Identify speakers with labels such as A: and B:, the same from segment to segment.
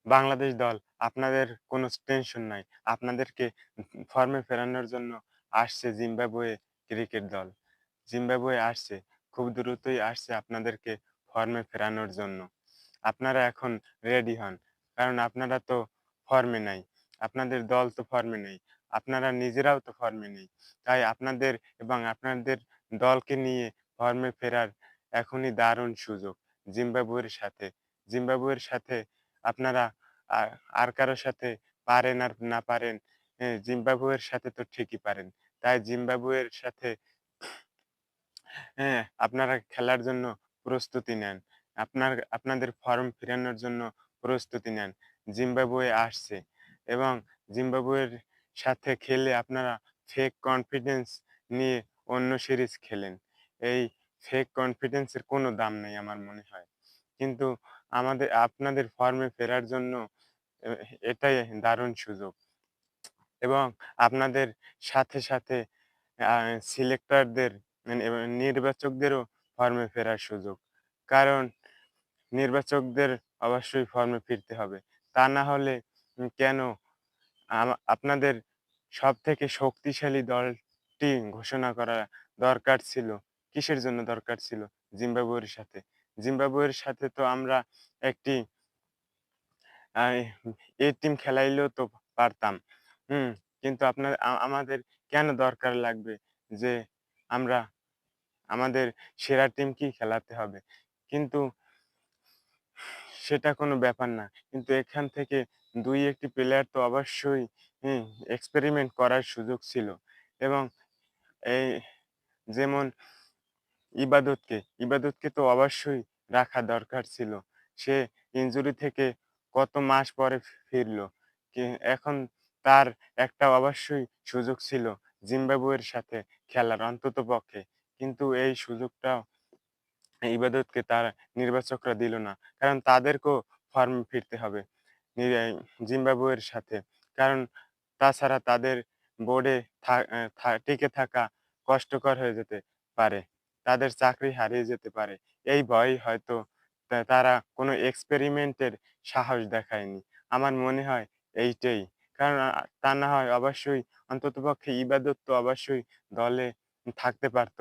A: বাংলাদেশ দল আপনাদের কোনো টেনশন নাই। আপনাদেরকে ফর্মে ফেরানোর জন্য আসছে জিম্বাবুয়ে ক্রিকেট দল। জিম্বাবুয়ে আসছে। খুব দ্রুতই আসছে আপনাদেরকে ফর্মে ফেরানোর জন্য। আপনারা এখন রেডি হন। কারণ আপনারা তো ফর্মে নাই। আপনাদের দল তো ফর্মে নেই। আপনারা নিজেরাও তো ফর্মে নেই। তাই আপনাদের এবং আপনাদের দলকে নিয়ে ফর্মে ফেরার এখনই দারুণ সুযোগ জিম্বাবুয়ের সাথে। জিম্বাবুয়ের সাথে আপনারা আ আর কারো সাথে পারেন আর না পারেন, জিম্বাবুয়ের সাথে তো ঠিকই পারেন। তাই জিম্বাবুয়ের সাথে আপনারা খেলার জন্য প্রস্তুতি নেন। আপনাদের ফর্ম ফেরানোর জন্য প্রস্তুতি নেন। জিম্বাবুয়ে আসছে এবং জিম্বাবুয়ের সাথে খেলে আপনারা ফেক কনফিডেন্স নিয়ে অন্য সিরিজ খেলেন। এই ফেক কনফিডেন্স এর কোনো দাম নেই আমার মনে হয়। কিন্তু আপনাদের ফর্মে ফেরার জন্য এ এটাই দারুণ সুযোগ এবং আপনাদের সাথে আ সিলেক্টরদের মানে নির্বাচকদেরও ফর্মে ফেরার সুযোগ। কারণ নির্বাচকদের অবশ্যই ফর্মে ফিরতে হবে। তা না হলে কেন আপনাদের সবথেকে শক্তিশালী দলটি ঘোষণা করা দরকার ছিল। কিসের জন্য দরকার ছিল? জিম্বাবুয়ের সাথে। জিম্বাবুয়ের সাথে তো আমরা একটি আই এ টিম খেলাইলেও তো পারতাম। হুম? কিন্তু আমাদের কেন দরকার লাগবে যে আমরা আমাদের সেরা টিমকেই খেলাতে হবে। কিন্তু সেটা কোনো ব্যাপার না। কিন্তু এখান থেকে ২-১ টি প্লেয়ার তো অবশ্যই হুম, এক্সপেরিমেন্ট করার সুযোগ ছিল এবং এই যেমন ইবাদতকে তো অবশ্যই রাখা দরকার ছিল। সে ইনজুরি থেকে কত মাস পরে ফিরলো। কি এখন তার একটা অবশ্যই সুযোগ ছিল জিম্বাবুয়ের সাথে খেলার অন্ততপক্ষে। কিন্তু এই সুযোগটাও ইবাদতকে তারা নির্বাচকরা দিল না। কারণ তাদেরকেও ফর্মে ফিরতে হবে জিম্বাবুয়ের সাথে। কারণ তাছাড়া তাদের বোর্ডে টিকে থাকা কষ্টকর হয়ে যেতে পারে। তাদের চাকরি হারিয়ে যেতে পারে। এই ভয়েই হয়তো তারা কোনো এক্সপেরিমেন্টের সাহস দেখায়নি। আমার মনে হয় এইটাই। কারণ তা না হয় অবশ্যই অন্ততপক্ষে ইবাদত তো অবশ্যই দলে থাকতে পারত।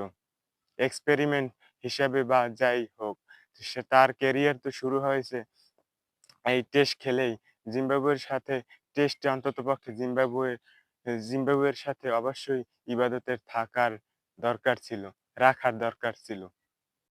A: এক্সপেরিমেন্ট হিসাবে বা যাই হোক, তার ক্যারিয়ার তো শুরু হয়েছে এই টেস্ট খেলেই। জিম্বাবুয়ের সাথে টেস্টে অন্ততপক্ষে জিম্বাবুয়ের সাথে অবশ্যই ইবাদতের থাকার দরকার ছিল, রাখার দরকার ছিল।